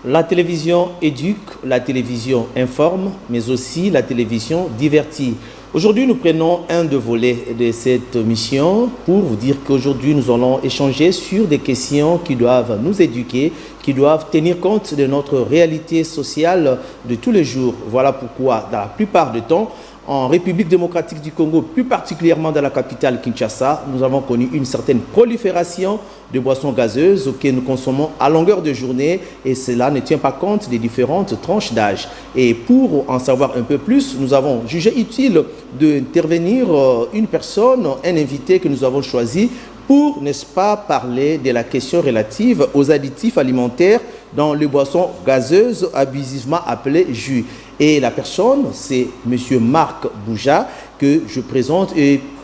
La télévision éduque, la télévision informe, mais aussi la télévision divertit. Aujourd'hui, nous prenons un de volets de cette mission pour vous dire qu'aujourd'hui, nous allons échanger sur des questions qui doivent nous éduquer, qui doivent tenir compte de notre réalité sociale de tous les jours. Voilà pourquoi, dans la plupart du temps, en République démocratique du Congo, plus particulièrement dans la capitale Kinshasa, nous avons connu une certaine prolifération de boissons gazeuses que nous consommons à longueur de journée et cela ne tient pas compte des différentes tranches d'âge. Et pour en savoir un peu plus, nous avons jugé utile d'intervenir une personne, un invité que nous avons choisi pour, n'est-ce pas, parler de la question relative aux additifs alimentaires dans les boissons gazeuses abusivement appelées jus. Et la personne, c'est M. Marc Bouja, que je présente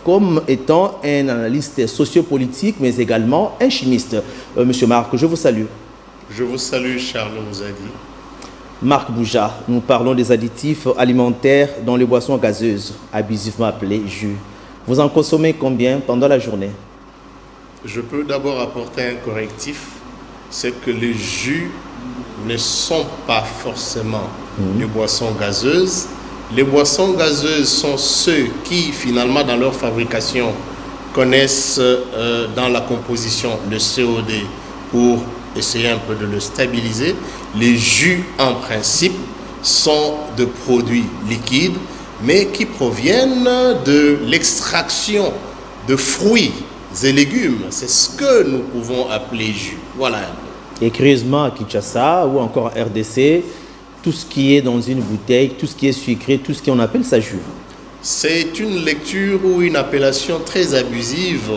comme étant un analyste sociopolitique, mais également un chimiste. Monsieur Marc, je vous salue. Je vous salue, Charles Mouzadi. Marc Bouja, nous parlons des additifs alimentaires dans les boissons gazeuses, abusivement appelées jus. Vous en consommez combien pendant la journée? Je peux d'abord apporter un correctif, c'est que les jus ne sont pas forcément des boissons gazeuses. Les boissons gazeuses sont ceux qui, finalement, dans leur fabrication, connaissent dans la composition le COD pour essayer un peu de le stabiliser. Les jus, en principe, sont de produits liquides, mais qui proviennent de l'extraction de fruits et légumes. C'est ce que nous pouvons appeler jus. Voilà. Et curieusement, à Kinshasa ou encore à RDC, tout ce qui est dans une bouteille, tout ce qui est sucré, tout ce qu'on appelle ça jus. C'est une lecture ou une appellation très abusive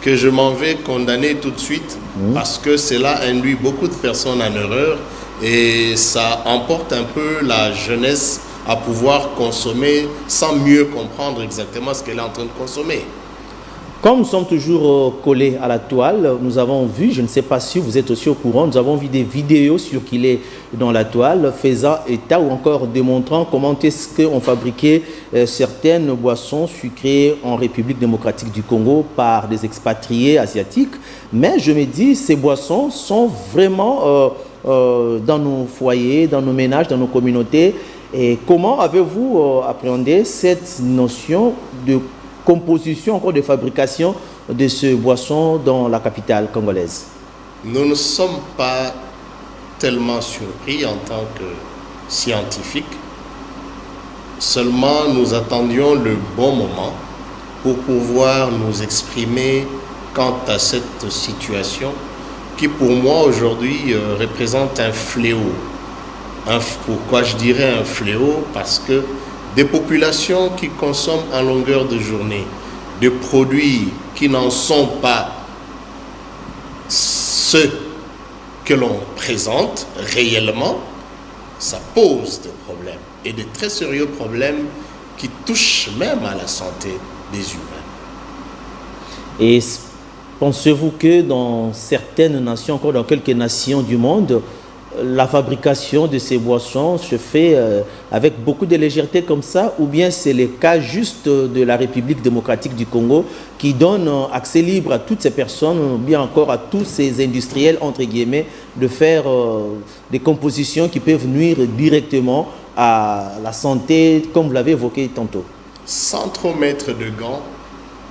que je m'en vais condamner tout de suite parce que cela induit beaucoup de personnes en erreur et ça emporte un peu la jeunesse à pouvoir consommer sans mieux comprendre exactement ce qu'elle est en train de consommer. Comme nous sommes toujours collés à la toile, nous avons vu, je ne sais pas si vous êtes aussi au courant, nous avons vu des vidéos sur qu'il est dans la toile, faisant état ou encore démontrant comment est-ce qu'on fabriquait certaines boissons sucrées en République démocratique du Congo par des expatriés asiatiques. Mais je me dis, ces boissons sont vraiment dans nos foyers, dans nos ménages, dans nos communautés. Et comment avez-vous appréhendé cette notion de composition, encore de fabrication de ces boissons dans la capitale congolaise? Nous ne sommes pas tellement surpris en tant que scientifiques. Seulement, nous attendions le bon moment pour pouvoir nous exprimer quant à cette situation qui, pour moi, aujourd'hui, représente un fléau. Pourquoi je dirais un fléau? Parce que des populations qui consomment en longueur de journée des produits qui n'en sont pas ceux que l'on présente réellement, ça pose des problèmes, et de très sérieux problèmes qui touchent même à la santé des humains. Et pensez-vous que dans certaines nations, encore dans quelques nations du monde, la fabrication de ces boissons se fait avec beaucoup de légèreté comme ça, ou bien c'est le cas juste de la République démocratique du Congo qui donne accès libre à toutes ces personnes, ou bien encore à tous ces industriels, entre guillemets, de faire des compositions qui peuvent nuire directement à la santé, comme vous l'avez évoqué tantôt? Sans trop mettre de gants,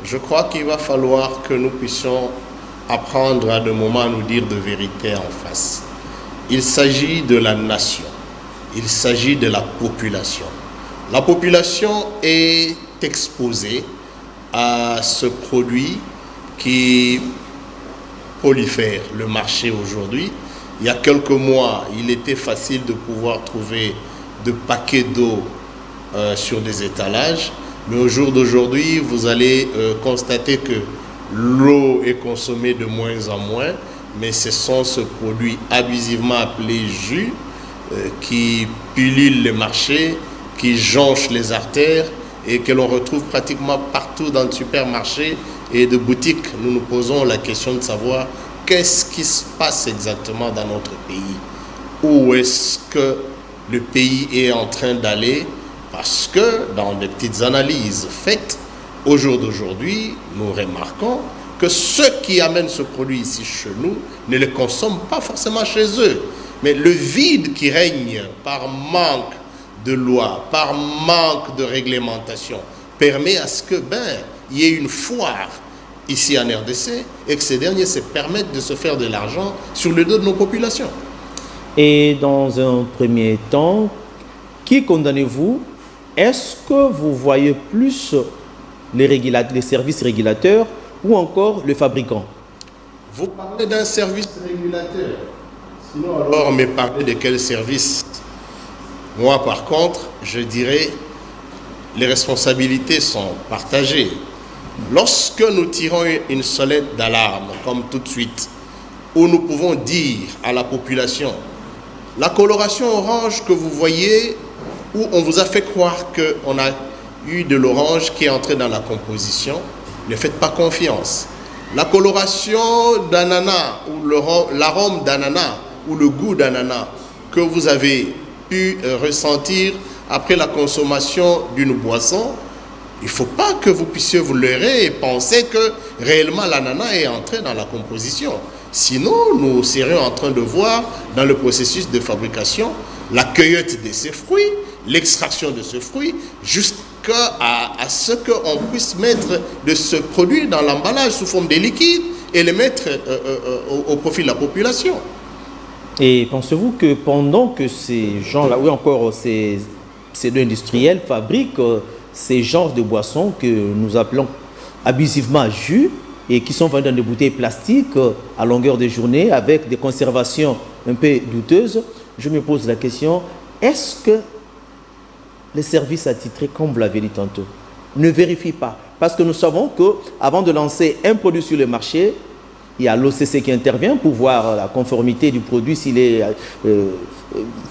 je crois qu'il va falloir que nous puissions apprendre à des moments à nous dire de vérité en face. Il s'agit de la nation, il s'agit de la population. La population est exposée à ce produit qui prolifère le marché aujourd'hui. Il y a quelques mois, il était facile de pouvoir trouver des paquets d'eau sur des étalages, mais au jour d'aujourd'hui, vous allez constater que l'eau est consommée de moins en moins. Mais ce sont ce produit abusivement appelé jus qui pullule les marchés, qui jonche les artères et que l'on retrouve pratiquement partout dans le supermarché et de boutiques. Nous nous posons la question de savoir qu'est-ce qui se passe exactement dans notre pays. Où est-ce que le pays est en train d'aller? Parce que dans des petites analyses faites, au jour d'aujourd'hui, nous remarquons que ceux qui amènent ce produit ici chez nous ne le consomment pas forcément chez eux. Mais le vide qui règne par manque de loi, par manque de réglementation, permet à ce que, il y ait une foire ici en RDC et que ces derniers se permettent de se faire de l'argent sur le dos de nos populations. Et dans un premier temps, qui condamnez-vous? Est-ce que vous voyez plus les services régulateurs ou encore le fabricant? Vous parlez d'un service régulateur. Sinon, alors, me parlez de quel service? Moi, par contre, je dirais, les responsabilités sont partagées. Lorsque nous tirons une sonnette d'alarme, comme tout de suite, où nous pouvons dire à la population, la coloration orange que vous voyez, où on vous a fait croire qu'on a eu de l'orange qui est entré dans la composition, ne faites pas confiance. La coloration d'ananas, ou l'arôme d'ananas, ou le goût d'ananas que vous avez pu ressentir après la consommation d'une boisson, il ne faut pas que vous puissiez vous leurrer et penser que réellement l'ananas est entré dans la composition. Sinon, nous serions en train de voir dans le processus de fabrication la cueillette de ces fruits, l'extraction de ce fruit, jusqu'à ce qu'on puisse mettre de ce produit dans l'emballage sous forme de liquide et le mettre au profit de la population. Et pensez-vous que pendant que ces gens-là, ou encore ces industriels fabriquent ces genres de boissons que nous appelons abusivement jus et qui sont vendus dans des bouteilles plastiques à longueur de journée avec des conservations un peu douteuses, je me pose la question, est-ce que les services attitrés, comme vous l'avez dit tantôt, ne vérifient pas? Parce que nous savons qu'avant de lancer un produit sur le marché, il y a l'OCC qui intervient pour voir la conformité du produit, s'il est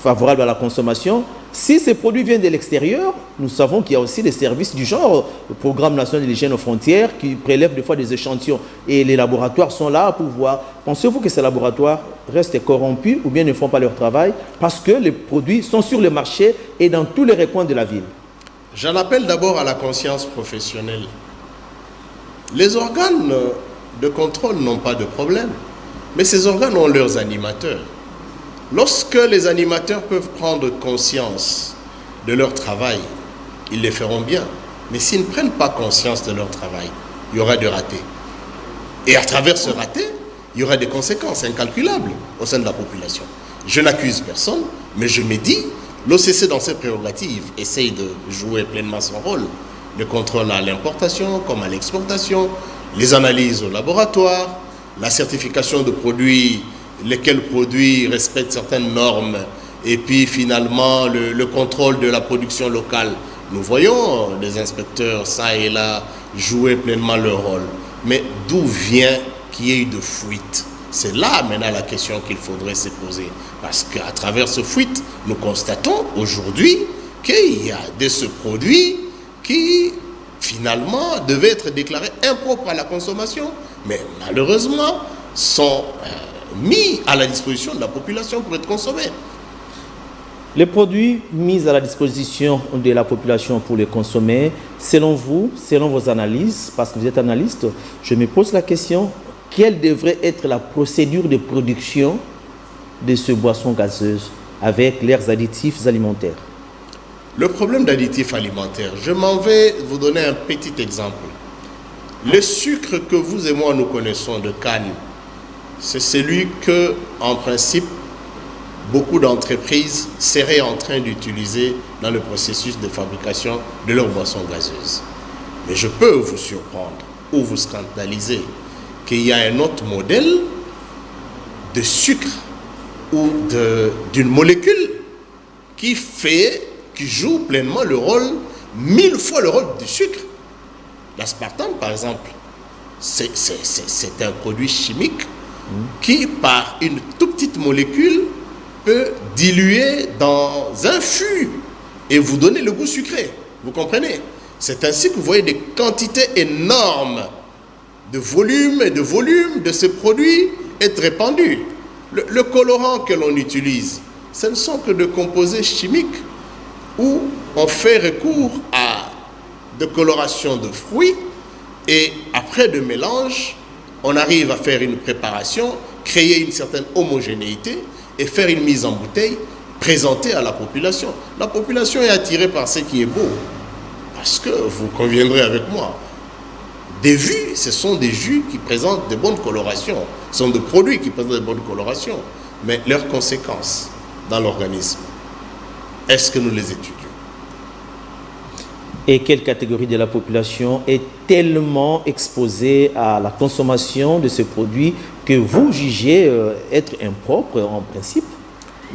favorable à la consommation. Si ces produits viennent de l'extérieur, nous savons qu'il y a aussi des services du genre, le Programme national de l'hygiène aux frontières, qui prélève des fois des échantillons. Et les laboratoires sont là pour voir. Pensez-vous que ces laboratoires restent corrompus ou bien ne font pas leur travail parce que les produits sont sur le marché et dans tous les recoins de la ville? J'en appelle d'abord à la conscience professionnelle. Les organes de contrôle n'ont pas de problème, mais ces organes ont leurs animateurs. Lorsque les animateurs peuvent prendre conscience de leur travail, ils le feront bien. Mais s'ils ne prennent pas conscience de leur travail, il y aura des ratés. Et à travers ce raté, il y aura des conséquences incalculables au sein de la population. Je n'accuse personne, mais je me dis, l'OCC dans ses prérogatives essaye de jouer pleinement son rôle. Le contrôle à l'importation comme à l'exportation, les analyses au laboratoire, la certification de produits, lesquels produits respectent certaines normes, et puis finalement le contrôle de la production locale. Nous voyons des inspecteurs, ça et là, jouer pleinement leur rôle. Mais d'où vient qu'il y ait eu de fuite? C'est là maintenant la question qu'il faudrait se poser. Parce qu'à travers ce fuite, nous constatons aujourd'hui qu'il y a de ce produit qui finalement devaient être déclarés impropres à la consommation, mais malheureusement sont mis à la disposition de la population pour être consommés. Les produits mis à la disposition de la population pour les consommer, selon vous, selon vos analyses, parce que vous êtes analyste, je me pose la question, quelle devrait être la procédure de production de ces boissons gazeuses avec leurs additifs alimentaires? Le problème d'additifs alimentaires, je m'en vais vous donner un petit exemple. Le sucre que vous et moi nous connaissons de canne, c'est celui que, en principe, beaucoup d'entreprises seraient en train d'utiliser dans le processus de fabrication de leurs boissons gazeuses. Mais je peux vous surprendre ou vous scandaliser qu'il y a un autre modèle de sucre ou d'une molécule qui joue pleinement le rôle, 1000 fois le rôle du sucre. L'aspartame, par exemple, c'est un produit chimique qui, par une toute petite molécule, peut diluer dans un fût et vous donner le goût sucré. Vous comprenez? C'est ainsi que vous voyez des quantités énormes de volume de ce produit être répandu. Le colorant que l'on utilise, ce ne sont que de composés chimiques où on fait recours à de coloration de fruits et après de mélange, on arrive à faire une préparation, créer une certaine homogénéité et faire une mise en bouteille, présenter à la population. La population est attirée par ce qui est beau. Parce que vous conviendrez avec moi, des vues, ce sont des jus qui présentent de bonnes colorations. Ce sont des produits qui présentent de bonnes colorations. Mais leurs conséquences dans l'organisme, est-ce que nous les étudions? Et quelle catégorie de la population est tellement exposée à la consommation de ces produits que vous jugez être impropres en principe?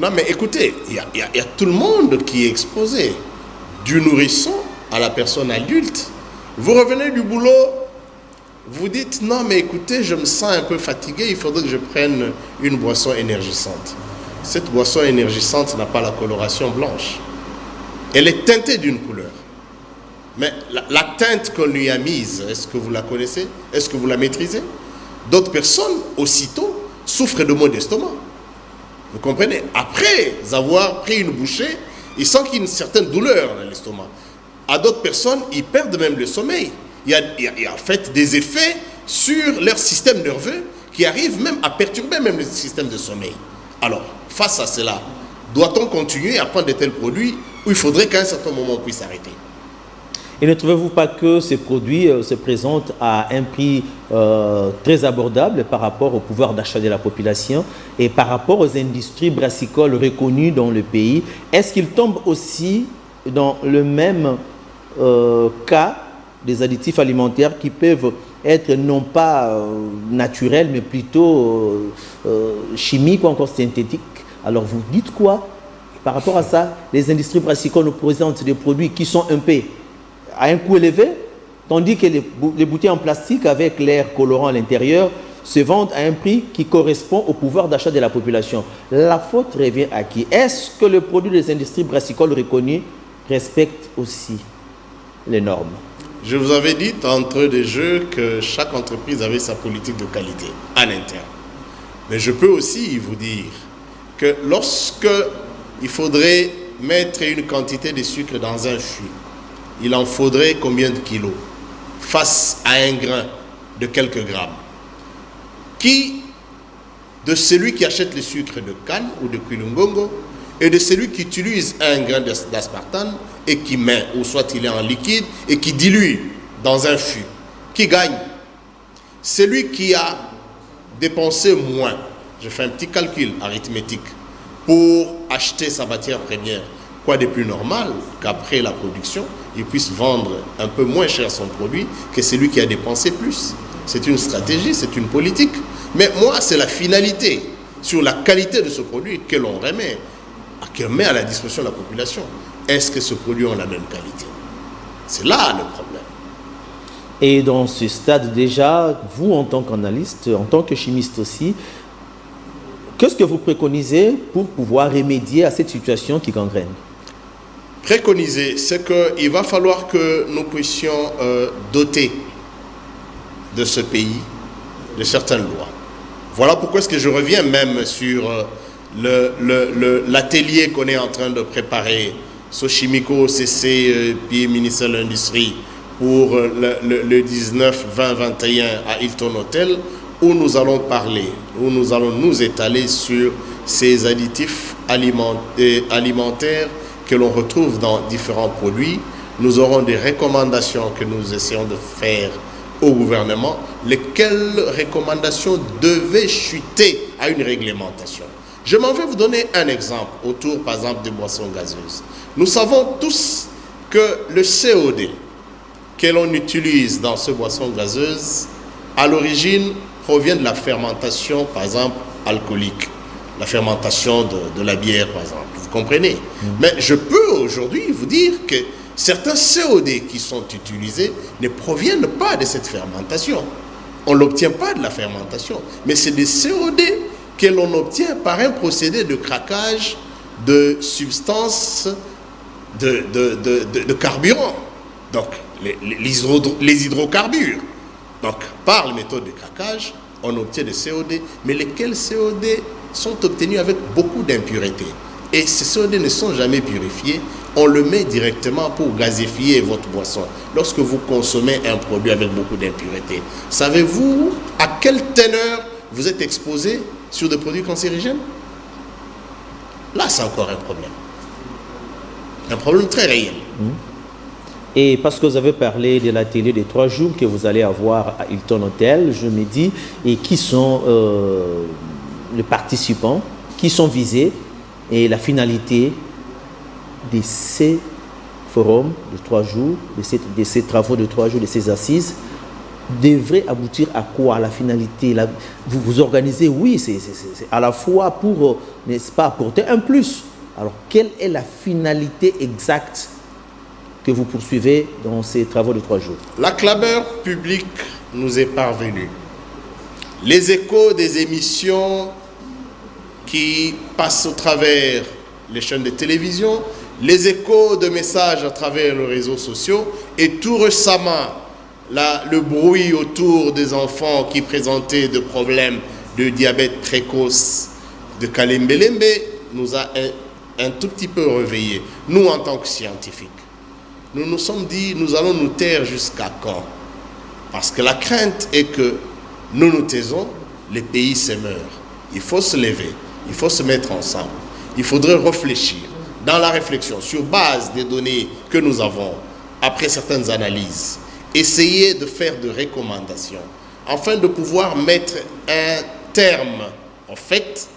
Non, mais écoutez, il y a tout le monde qui est exposé, du nourrisson à la personne adulte. Vous revenez du boulot, vous dites, non, mais écoutez, je me sens un peu fatigué, il faudrait que je prenne une boisson énergisante. Cette boisson énergisante n'a pas la coloration blanche. Elle est teintée d'une couleur. Mais la teinte qu'on lui a mise, est-ce que vous la connaissez? Est-ce que vous la maîtrisez? D'autres personnes, aussitôt, souffrent de maux d'estomac. Vous comprenez? Après avoir pris une bouchée, ils sentent qu'il y a une certaine douleur dans l'estomac. À d'autres personnes, ils perdent même le sommeil. Il y a en fait des effets sur leur système nerveux qui arrivent même à perturber même le système de sommeil. Alors, face à cela, doit-on continuer à prendre de tels produits ou il faudrait qu'à un certain moment on puisse arrêter? Et ne trouvez-vous pas que ces produits se présentent à un prix très abordable par rapport au pouvoir d'achat de la population et par rapport aux industries brassicoles reconnues dans le pays? Est-ce qu'ils tombent aussi dans le même cas des additifs alimentaires qui peuvent être non pas naturels mais plutôt chimiques ou encore synthétiques? Alors vous dites quoi par rapport à ça? Les industries brassicoles nous présentent des produits qui sont un peu à un coût élevé, tandis que les bouteilles en plastique avec l'air colorant à l'intérieur se vendent à un prix qui correspond au pouvoir d'achat de la population. La faute revient à qui? Est-ce que le produit des industries brassicoles reconnues respecte aussi les normes? Je vous avais dit entre des jeux que chaque entreprise avait sa politique de qualité à l'interne. Mais je peux aussi vous dire que lorsque il faudrait mettre une quantité de sucre dans un fût, il en faudrait combien de kilos face à un grain de quelques grammes? Qui, de celui qui achète le sucre de canne ou de Kulungongo et de celui qui utilise un grain d'aspartame et qui met, ou soit il est en liquide et qui dilue dans un fût, qui gagne? Celui qui a dépensé moins, je fais un petit calcul arithmétique, pour acheter sa matière première. Quoi de plus normal qu'après la production, il puisse vendre un peu moins cher son produit que celui qui a dépensé plus? C'est une stratégie, c'est une politique. Mais moi, c'est la finalité sur la qualité de ce produit que l'on remet, qu'on met à la disposition de la population. Est-ce que ce produit a la même qualité? C'est là le problème. Et dans ce stade déjà, vous en tant qu'analyste, en tant que chimiste aussi, qu'est-ce que vous préconisez pour pouvoir remédier à cette situation qui gangrène? Préconiser, c'est qu'il va falloir que nous puissions doter de ce pays de certaines lois. Voilà pourquoi est-ce que je reviens même sur l'atelier qu'on est en train de préparer, Sochimico, CC, puis ministère de l'Industrie, pour le 19, 20, 21 à Hilton Hotel, où nous allons parler, où nous allons nous étaler sur ces additifs alimentaires que l'on retrouve dans différents produits. Nous aurons des recommandations que nous essayons de faire au gouvernement, lesquelles recommandations devaient chuter à une réglementation. Je m'en vais vous donner un exemple autour, par exemple, des boissons gazeuses. Nous savons tous que le COD que l'on utilise dans ces boissons gazeuses, à l'origine, provient de la fermentation, par exemple, alcoolique. La fermentation de la bière, par exemple. Vous comprenez? Mais je peux aujourd'hui vous dire que certains COD qui sont utilisés ne proviennent pas de cette fermentation. On ne l'obtient pas de la fermentation, mais c'est des COD que l'on obtient par un procédé de craquage de substances de carburant. Donc, les hydrocarbures. Donc, par la méthode de craquage, on obtient des COD, mais lesquels COD sont obtenus avec beaucoup d'impuretés. Et ces COD ne sont jamais purifiés. On le met directement pour gazifier votre boisson. Lorsque vous consommez un produit avec beaucoup d'impuretés, savez-vous à quelle teneur vous êtes exposé sur des produits cancérigènes? là c'est encore un problème. Un problème très réel. Et parce que vous avez parlé de l'atelier des 3 jours que vous allez avoir à Hilton Hotel, je me dis, et qui sont les participants, qui sont visés, et la finalité de ces forums de 3 jours, de ces travaux de 3 jours, de ces assises, devrait aboutir à quoi? La finalité, vous vous organisez, oui, c'est à la fois pour, n'est-ce pas, apporter un plus. Alors, quelle est la finalité exacte que vous poursuivez dans ces travaux de 3 jours? La clameur publique nous est parvenue. Les échos des émissions qui passent au travers les chaînes de télévision, les échos de messages à travers les réseaux sociaux, et tout récemment, le bruit autour des enfants qui présentaient des problèmes de diabète précoce, de Kalembelembe, nous a un tout petit peu réveillés. Nous, en tant que scientifiques, nous nous sommes dit, nous allons nous taire jusqu'à quand? Parce que la crainte est que nous nous taisons, les pays se meurent. Il faut se lever, il faut se mettre ensemble. Il faudrait réfléchir. Dans la réflexion, sur base des données que nous avons, après certaines analyses, essayer de faire des recommandations, afin de pouvoir mettre un terme, en fait,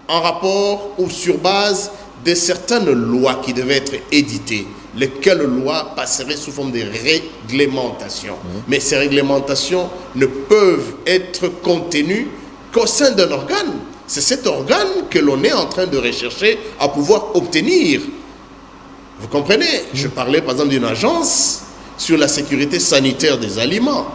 en rapport ou sur base de certaines lois qui devaient être éditées, lesquelles lois passeraient sous forme de réglementations. Mais ces réglementations ne peuvent être contenues qu'au sein d'un organe. C'est cet organe que l'on est en train de rechercher à pouvoir obtenir. Vous comprenez? Je parlais par exemple d'une agence sur la sécurité sanitaire des aliments,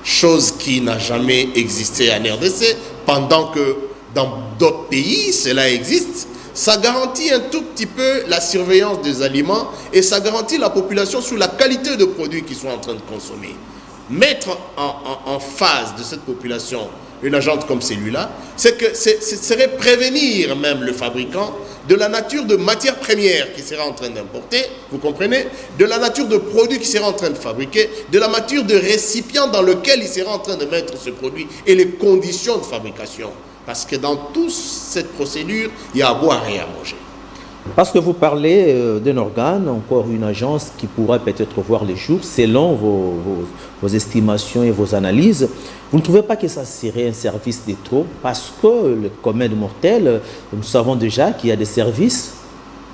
chose qui n'a jamais existé en RDC, pendant que dans d'autres pays, cela existe. Ça garantit un tout petit peu la surveillance des aliments et ça garantit la population sur la qualité de produits qu'ils sont en train de consommer. Mettre en phase de cette population une agence comme celui-là, c'est que ce serait prévenir même le fabricant de la nature de matières premières qu'il sera en train d'importer, vous comprenez, de la nature de produits qu'il sera en train de fabriquer, de la nature de récipient dans lequel il sera en train de mettre ce produit et les conditions de fabrication. Parce que dans toute cette procédure, il y a à boire et à manger. Parce que vous parlez d'un organe, encore une agence qui pourra peut-être voir les jours selon vos estimations et vos analyses. Vous ne trouvez pas que ça serait un service de trop? Parce que le commun des mortels, nous savons déjà qu'il y a des services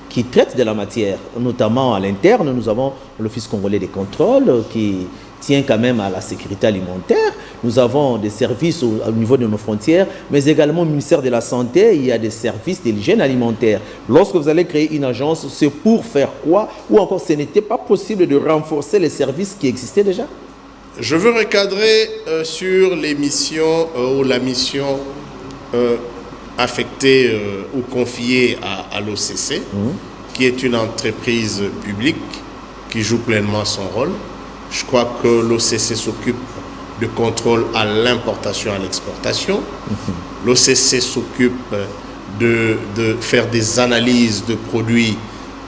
qui traitent de la matière, notamment à l'interne. Nous avons l'Office congolais des contrôles qui tient quand même à la sécurité alimentaire. Nous avons des services au niveau de nos frontières, mais également au ministère de la Santé, il y a des services de l'hygiène alimentaire. Lorsque vous allez créer une agence, c'est pour faire quoi? Ou encore, ce n'était pas possible de renforcer les services qui existaient déjà? Je veux recadrer sur les missions ou la mission affectée ou confiée à l'OCC, qui est une entreprise publique qui joue pleinement son rôle. Je crois que l'OCC s'occupe de contrôle à l'importation et à l'exportation. L'OCC s'occupe de faire des analyses de produits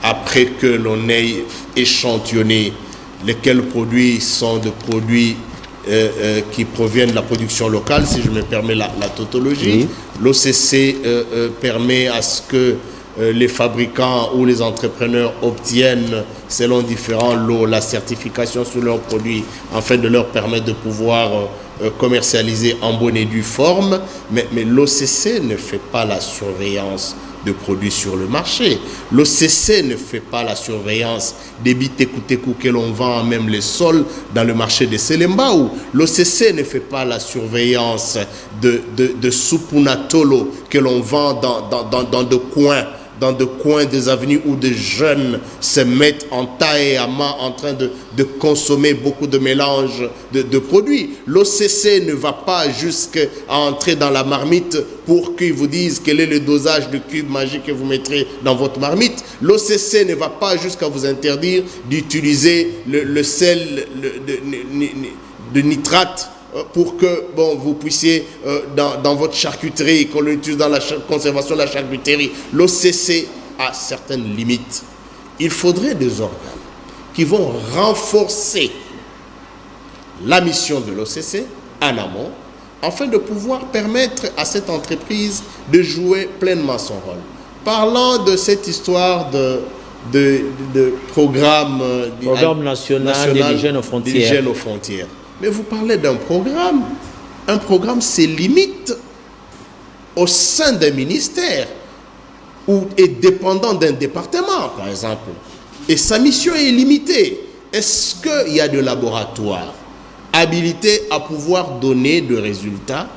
après que l'on ait échantillonné lesquels produits sont des produits qui proviennent de la production locale, si je me permets la tautologie. L'OCC permet à ce que les fabricants ou les entrepreneurs obtiennent, selon différents lots, la certification sur leurs produits, afin de leur permettre de pouvoir commercialiser en bonne et due forme. Mais l'OCC ne fait pas la surveillance de produits sur le marché. L'OCC ne fait pas la surveillance des bitékou-tékou que l'on vend même les sols dans le marché de Selembao. L'OCC ne fait pas la surveillance de Soupunatolo que l'on vend dans de coins des avenues où des jeunes se mettent en tas et à main en train de consommer beaucoup de mélanges de produits. L'OCC ne va pas jusqu'à entrer dans la marmite pour qu'ils vous disent quel est le dosage de cube magique que vous mettrez dans votre marmite. L'OCC ne va pas jusqu'à vous interdire d'utiliser le sel de nitrate pour que vous puissiez, dans votre charcuterie, qu'on l'utilise dans la conservation de la charcuterie. L'OCC a certaines limites. Il faudrait des organes qui vont renforcer la mission de l'OCC en amont, afin de pouvoir permettre à cette entreprise de jouer pleinement son rôle. Parlant de cette histoire de programme, national des jeunes aux frontières. Mais vous parlez d'un programme. Un programme, c'est limite au sein d'un ministère ou est dépendant d'un département, par exemple. Et sa mission est limitée. Est-ce qu'il y a des laboratoires habilités à pouvoir donner des résultats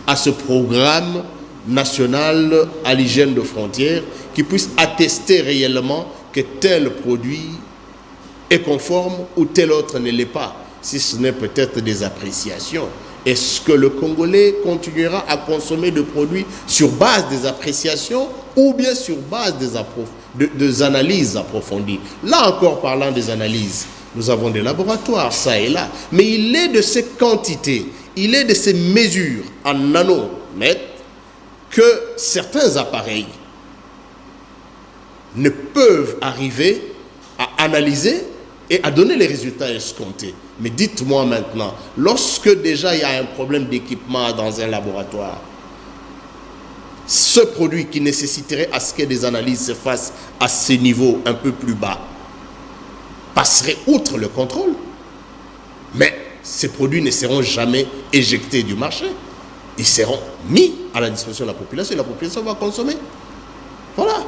à ce programme national à l'hygiène de frontières qui puisse attester réellement que tel produit est conforme ou tel autre ne l'est pas, si ce n'est peut-être des appréciations? Est-ce que le Congolais continuera à consommer des produits sur base des appréciations ou bien sur base des analyses approfondies? Là encore, parlant des analyses, nous avons des laboratoires, ça et là, mais il est de ces quantités, il est de ces mesures en nanomètres que certains appareils ne peuvent arriver à analyser et à donner les résultats escomptés. Mais dites-moi maintenant, lorsque déjà il y a un problème d'équipement dans un laboratoire, ce produit qui nécessiterait à ce que des analyses se fassent à ce niveau un peu plus bas passerait outre le contrôle. Mais ces produits ne seront jamais éjectés du marché. Ils seront mis à la disposition de la population et la population va consommer. Voilà.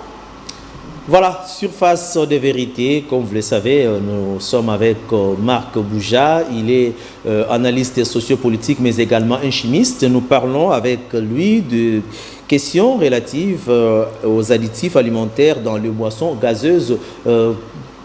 Voilà, Surface des vérités, comme vous le savez, nous sommes avec Marc Bouja, il est analyste sociopolitique mais également un chimiste. Nous parlons avec lui de questions relatives aux additifs alimentaires dans les boissons gazeuses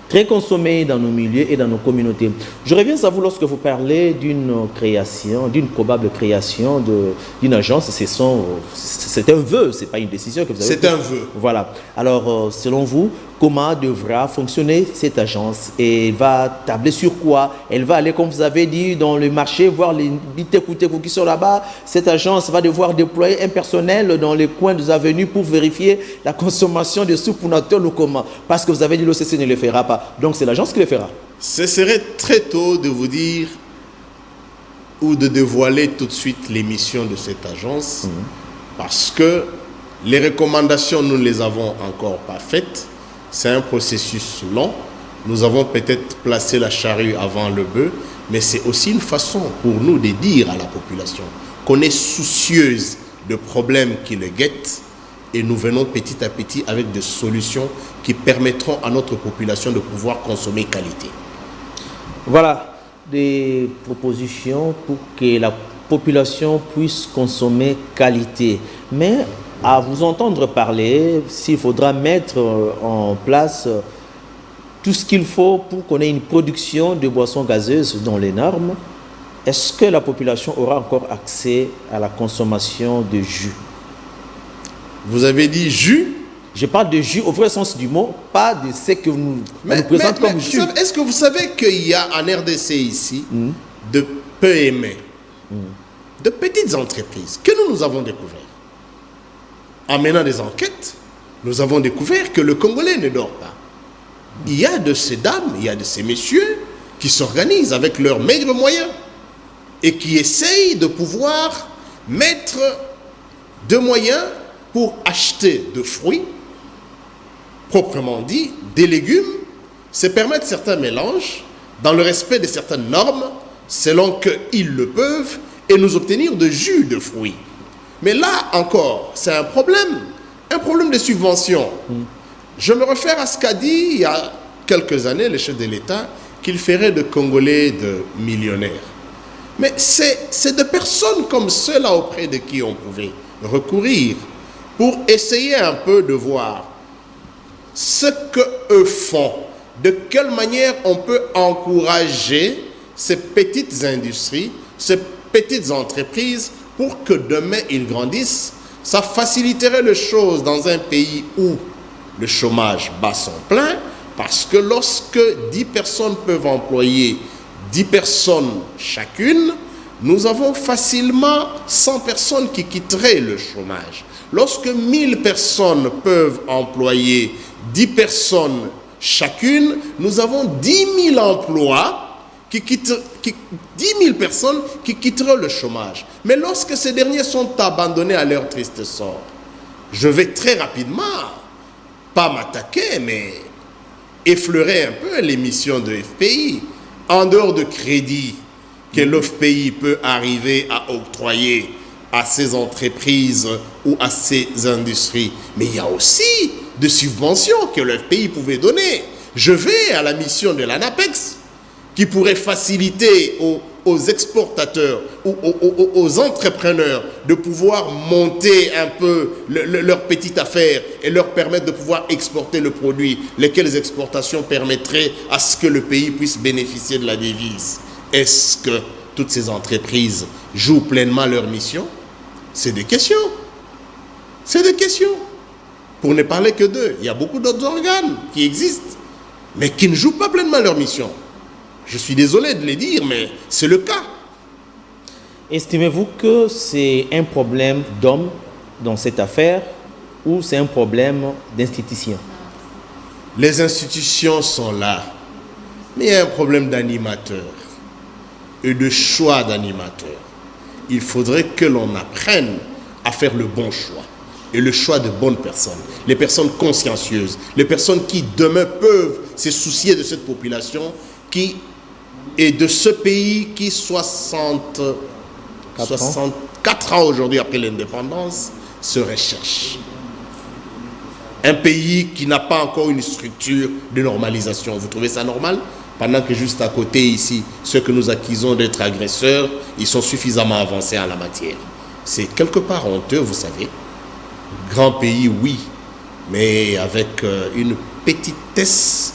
très consommées dans nos milieux et dans nos communautés. Je reviens à vous lorsque vous parlez d'une création, d'une probable création d'une agence. C'est un vœu, ce n'est pas une décision que vous avez. C'est un vœu. Voilà. Alors, selon vous, comment devra fonctionner cette agence? Et elle va tabler sur quoi? Elle va aller, comme vous avez dit, dans le marché, voir les bitekoutekou qui sont là-bas. Cette agence va devoir déployer un personnel dans les coins des avenues pour vérifier la consommation de soupe ou ou comment? Parce que vous avez dit que l'OCC ne le fera pas. Donc, c'est l'agence qui le fera. Ce serait très tôt de vous dire ou de dévoiler tout de suite les missions de cette agence parce que les recommandations, nous ne les avons encore pas faites. C'est un processus long. Nous avons peut-être placé la charrue avant le bœuf, mais c'est aussi une façon pour nous de dire à la population qu'on est soucieuse de problèmes qui le guettent et nous venons petit à petit avec des solutions qui permettront à notre population de pouvoir consommer qualité. Voilà des propositions pour que la population puisse consommer qualité. Mais à vous entendre parler, s'il faudra mettre en place tout ce qu'il faut pour qu'on ait une production de boissons gazeuses dans les normes, est-ce que la population aura encore accès à la consommation de jus? Vous avez dit jus? Je parle de jus au vrai sens du mot, pas de ce que nous présente comme jus. Est-ce que vous savez qu'il y a en RDC ici de PME, de petites entreprises que nous avons découvert? En menant des enquêtes, nous avons découvert que le Congolais ne dort pas. Il y a de ces dames, il y a de ces messieurs qui s'organisent avec leurs maigres moyens et qui essayent de pouvoir mettre de moyens pour acheter de fruits, proprement dit, des légumes, se permettre certains mélanges dans le respect de certaines normes, selon qu'ils le peuvent, et nous obtenir de jus de fruits. Mais là encore, c'est un problème de subvention. Je me réfère à ce qu'a dit il y a quelques années le chef de l'État, qu'il ferait de Congolais de millionnaires. Mais c'est de personnes comme ceux-là auprès de qui on pouvait recourir pour essayer un peu de voir ce qu'eux font, de quelle manière on peut encourager ces petites industries, ces petites entreprises pour que demain ils grandissent. Ça faciliterait les choses dans un pays où le chômage bat son plein, parce que lorsque 10 personnes peuvent employer 10 personnes chacune, nous avons facilement 100 personnes qui quitteraient le chômage. Lorsque 1000 personnes peuvent employer 10 personnes chacune, nous avons 10 000 emplois 10 000 personnes qui quitteront le chômage. Mais lorsque ces derniers sont abandonnés à leur triste sort, je vais très rapidement pas m'attaquer, mais effleurer un peu les missions de FPI. En dehors de crédits que l'OFPI peut arriver à octroyer à ces entreprises ou à ces industries, mais il y a aussi des subventions que l'OFPI pouvait donner. Je vais à la mission de l'ANAPEX qui pourrait faciliter aux exportateurs ou aux entrepreneurs de pouvoir monter un peu leur petite affaire et leur permettre de pouvoir exporter le produit, lesquelles exportations permettraient à ce que le pays puisse bénéficier de la devise. Est-ce que toutes ces entreprises jouent pleinement leur mission? C'est des questions. C'est des questions. Pour ne parler que d'eux, il y a beaucoup d'autres organes qui existent, mais qui ne jouent pas pleinement leur mission. Je suis désolé de le dire, mais c'est le cas. Estimez-vous que c'est un problème d'homme dans cette affaire ou c'est un problème d'institution? Les institutions sont là, mais il y a un problème d'animateur et de choix d'animateur. Il faudrait que l'on apprenne à faire le bon choix et le choix de bonnes personnes, les personnes consciencieuses, les personnes qui demain peuvent se soucier de cette population qui et de ce pays qui 64 ans aujourd'hui après l'indépendance se recherche. Un pays qui n'a pas encore une structure de normalisation. Vous trouvez ça normal? Pendant que juste à côté ici, ceux que nous accusons d'être agresseurs, ils sont suffisamment avancés en la matière. C'est quelque part honteux, vous savez. Grand pays, oui, mais avec une petitesse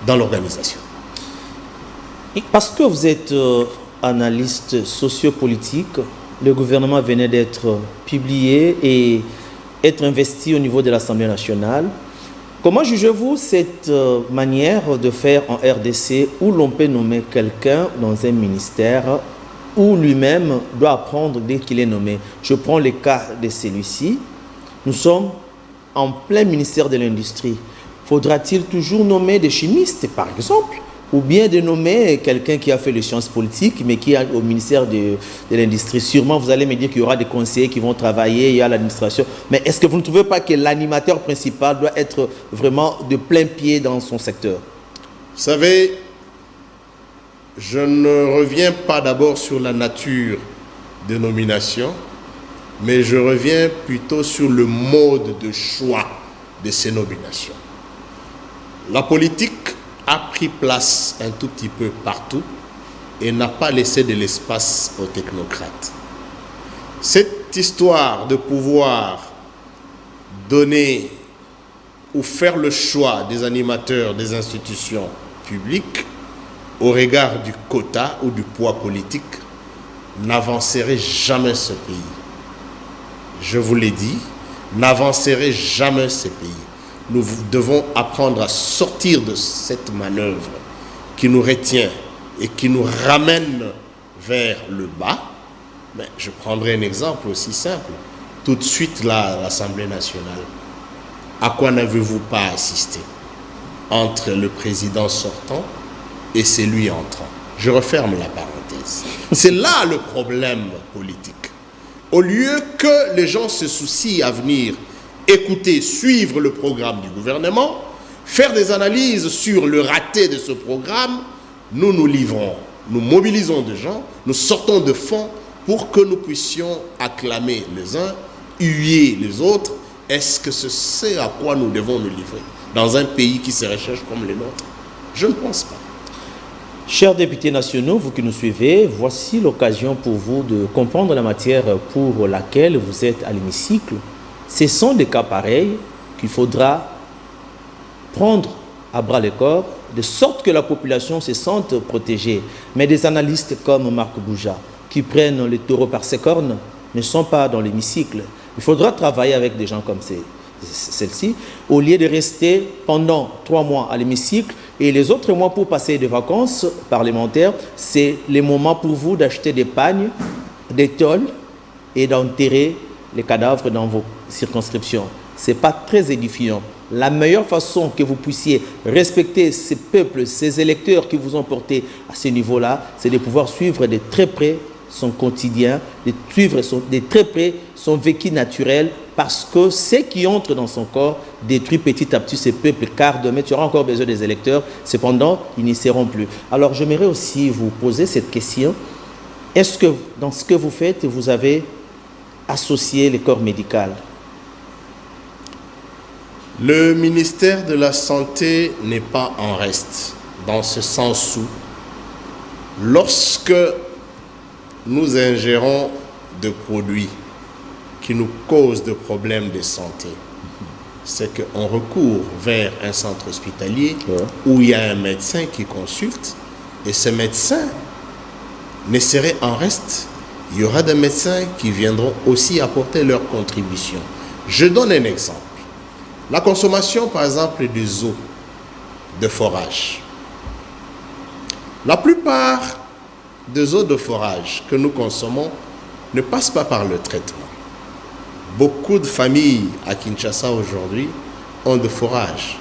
dans l'organisation. Parce que vous êtes analyste sociopolitique, le gouvernement venait d'être publié et être investi au niveau de l'Assemblée nationale. Comment jugez-vous cette manière de faire en RDC où l'on peut nommer quelqu'un dans un ministère où lui-même doit apprendre dès qu'il est nommé? Je prends le cas de celui-ci. Nous sommes en plein ministère de l'Industrie. Faudra-t-il toujours nommer des chimistes, par exemple? Ou bien de nommer quelqu'un qui a fait les sciences politiques, mais qui est au ministère de l'Industrie. Sûrement, vous allez me dire qu'il y aura des conseillers qui vont travailler, il y a l'administration. Mais est-ce que vous ne trouvez pas que l'animateur principal doit être vraiment de plein pied dans son secteur? Vous savez, je ne reviens pas d'abord sur la nature des nominations, mais je reviens plutôt sur le mode de choix de ces nominations. La politique a pris place un tout petit peu partout et n'a pas laissé de l'espace aux technocrates. Cette histoire de pouvoir donner ou faire le choix des animateurs des institutions publiques au regard du quota ou du poids politique n'avancerait jamais ce pays. Je vous l'ai dit, n'avancerait jamais ce pays. Nous devons apprendre à sortir de cette manœuvre qui nous retient et qui nous ramène vers le bas. Mais je prendrai un exemple aussi simple. Tout de suite là, à l'Assemblée nationale, à quoi n'avez-vous pas assisté entre le président sortant et celui entrant? Je referme la parenthèse. C'est là le problème politique. Au lieu que les gens se soucient à venir écouter, suivre le programme du gouvernement, faire des analyses sur le raté de ce programme, nous nous livrons, nous mobilisons des gens, nous sortons de fonds pour que nous puissions acclamer les uns, huer les autres. Est-ce que c'est à quoi nous devons nous livrer dans un pays qui se recherche comme le nôtre? Je ne pense pas. Chers députés nationaux, vous qui nous suivez, voici l'occasion pour vous de comprendre la matière pour laquelle vous êtes à l'hémicycle. Ce sont des cas pareils qu'il faudra prendre à bras le corps, de sorte que la population se sente protégée. Mais des analystes comme Marc Bouja, qui prennent les taureaux par ses cornes, ne sont pas dans l'hémicycle. Il faudra travailler avec des gens comme celle-ci, au lieu de rester pendant 3 mois à l'hémicycle et les autres mois pour passer des vacances parlementaires. C'est le moment pour vous d'acheter des pagnes, des tôles et d'enterrer les cadavres dans vos circonscriptions. Ce n'est pas très édifiant. La meilleure façon que vous puissiez respecter ces peuples, ces électeurs qui vous ont porté à ce niveau-là, c'est de pouvoir suivre de très près son quotidien, de suivre de très près son vécu naturel parce que ce qui entre dans son corps détruit petit à petit ce peuple, car demain tu auras encore besoin des électeurs, cependant ils n'y seront plus. Alors j'aimerais aussi vous poser cette question. Est-ce que dans ce que vous faites, vous avez associé le corps médical? Le ministère de la Santé n'est pas en reste, dans ce sens où, lorsque nous ingérons de produits qui nous causent des problèmes de santé, c'est qu'on recourt vers un centre hospitalier où il y a un médecin qui consulte, et ce médecin ne serait en reste. Il y aura des médecins qui viendront aussi apporter leur contribution. Je donne un exemple. La consommation, par exemple, des eaux de forage. La plupart des eaux de forage que nous consommons ne passent pas par le traitement. Beaucoup de familles à Kinshasa aujourd'hui ont de forage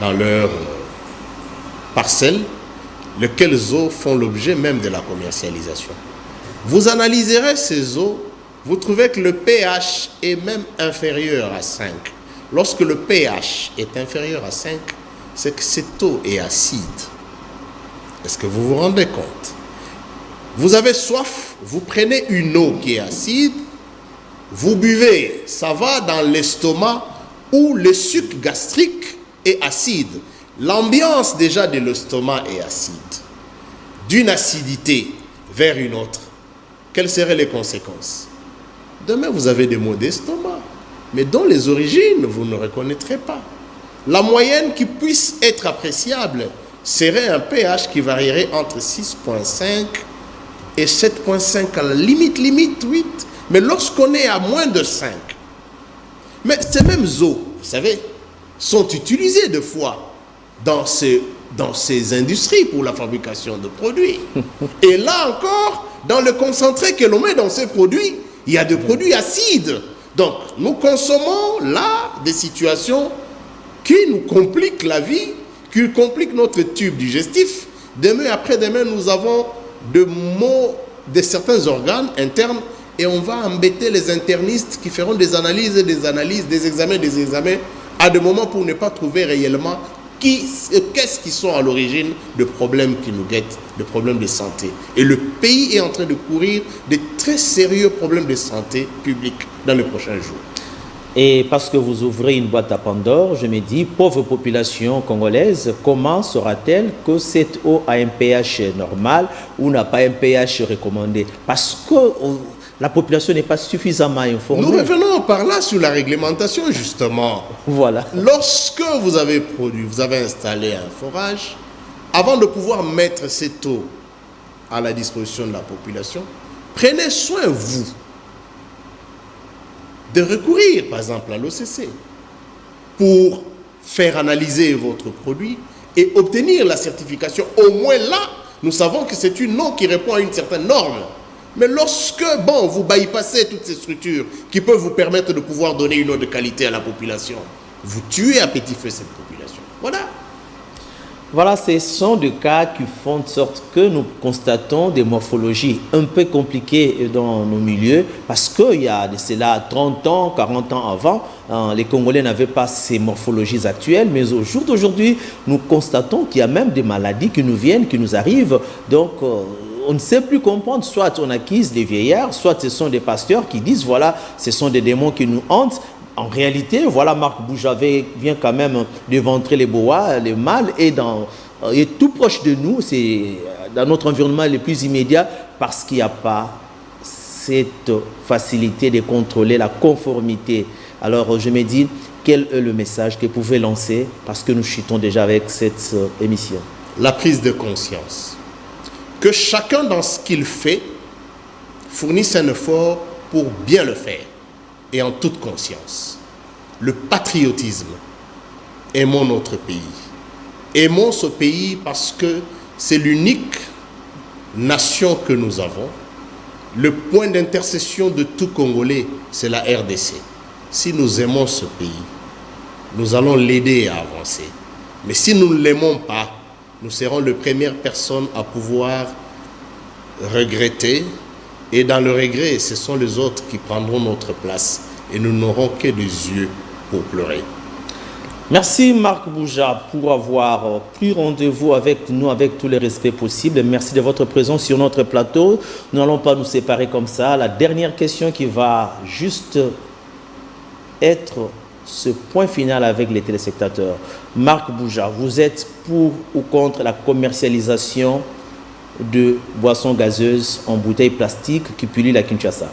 dans leurs parcelles, lesquelles eaux font l'objet même de la commercialisation. Vous analyserez ces eaux, vous trouvez que le pH est même inférieur à 5. Lorsque le pH est inférieur à 5, c'est que cette eau est acide. Est-ce que vous vous rendez compte? Vous avez soif, vous prenez une eau qui est acide, vous buvez, ça va dans l'estomac où le sucre gastrique est acide. L'ambiance déjà de l'estomac est acide. D'une acidité vers une autre, quelles seraient les conséquences? Demain, vous avez des maux d'estomac, mais dont les origines, vous ne reconnaîtrez pas. La moyenne qui puisse être appréciable serait un pH qui varierait entre 6,5 et 7,5, à la limite 8. Mais lorsqu'on est à moins de 5, mais ces mêmes eaux, vous savez, sont utilisées des fois dans ces industries pour la fabrication de produits. Et là encore, dans le concentré que l'on met dans ces produits, il y a des produits acides. Donc, nous consommons là des situations qui nous compliquent la vie, qui compliquent notre tube digestif. Demain, après-demain, nous avons des maux de certains organes internes et on va embêter les internistes qui feront des analyses, des examens, à des moments pour ne pas trouver réellement qu'est-ce qui sont à l'origine de problèmes qui nous guettent, de problèmes de santé. Et le pays est en train de courir de très sérieux problèmes de santé publique dans les prochains jours. Et parce que vous ouvrez une boîte à Pandore, je me dis, pauvre population congolaise, comment saura-t-elle que cette eau a un pH normal ou n'a pas un pH recommandé? Parce que la population n'est pas suffisamment informée. Nous revenons par là sur la réglementation, justement. Voilà. Lorsque vous avez produit, vous avez installé un forage, avant de pouvoir mettre cette eau à la disposition de la population, prenez soin, vous, de recourir, par exemple, à l'OCC pour faire analyser votre produit et obtenir la certification. Au moins là, nous savons que c'est une eau qui répond à une certaine norme. Mais lorsque, vous bypassez toutes ces structures qui peuvent vous permettre de pouvoir donner une eau de qualité à la population, vous tuez à petit feu cette population. Voilà. Voilà, ce sont des cas qui font de sorte que nous constatons des morphologies un peu compliquées dans nos milieux, parce qu'il y a de cela 30 ans, 40 ans avant, les Congolais n'avaient pas ces morphologies actuelles, mais au jour d'aujourd'hui, nous constatons qu'il y a même des maladies qui nous viennent, qui nous arrivent, donc on ne sait plus comprendre, soit on acquise des vieillards, soit ce sont des pasteurs qui disent, voilà, ce sont des démons qui nous hantent. En réalité, voilà, Marc Boujavé vient quand même d'éventrer les boas, les mâles, et tout proche de nous, c'est dans notre environnement le plus immédiat, parce qu'il n'y a pas cette facilité de contrôler la conformité. Alors je me dis, quel est le message que vous pouvez lancer, parce que nous chutons déjà avec cette émission? La prise de conscience. Que chacun dans ce qu'il fait fournisse un effort pour bien le faire et en toute conscience. Le patriotisme. Aimons notre pays. Aimons ce pays parce que c'est l'unique nation que nous avons. Le point d'intercession de tout Congolais, c'est la RDC. Si nous aimons ce pays, nous allons l'aider à avancer. Mais si nous ne l'aimons pas, nous serons les premières personnes à pouvoir regretter. Et dans le regret, ce sont les autres qui prendront notre place. et nous n'aurons que des yeux pour pleurer. Merci Marc Bouja pour avoir pris rendez-vous avec nous avec tous les respects possibles. Merci de votre présence sur notre plateau. Nous n'allons pas nous séparer comme ça. La dernière question qui va juste être ce point final avec les téléspectateurs. Marc Bouja, vous êtes pour ou contre la commercialisation de boissons gazeuses en bouteilles plastiques qui pullulent à Kinshasa?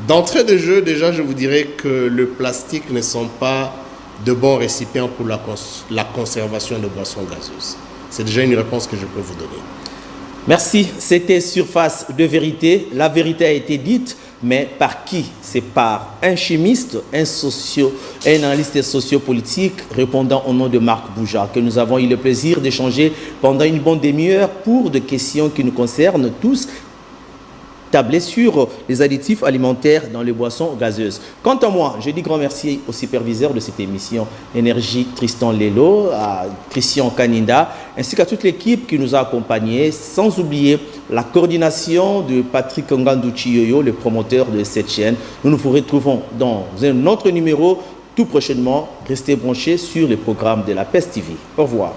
D'entrée de jeu, déjà, je vous dirais que le plastique ne sont pas de bons récipients pour la conservation de boissons gazeuses. C'est déjà une réponse que je peux vous donner. Merci. C'était Surface de vérité. La vérité a été dite, mais par qui? C'est par un chimiste, un analyste sociopolitique répondant au nom de Marc Bouja, que nous avons eu le plaisir d'échanger pendant une bonne demi-heure pour des questions qui nous concernent tous, tablé sur les additifs alimentaires dans les boissons gazeuses. Quant à moi, je dis grand merci au superviseur de cette émission Énergie, Tristan Lelo, à Christian Kaninda, ainsi qu'à toute l'équipe qui nous a accompagnés, sans oublier la coordination de Patrick Ngandouchi-Yoyo, le promoteur de cette chaîne. Nous nous retrouvons dans un autre numéro tout prochainement. Restez branchés sur les programmes de la PES TV. Au revoir.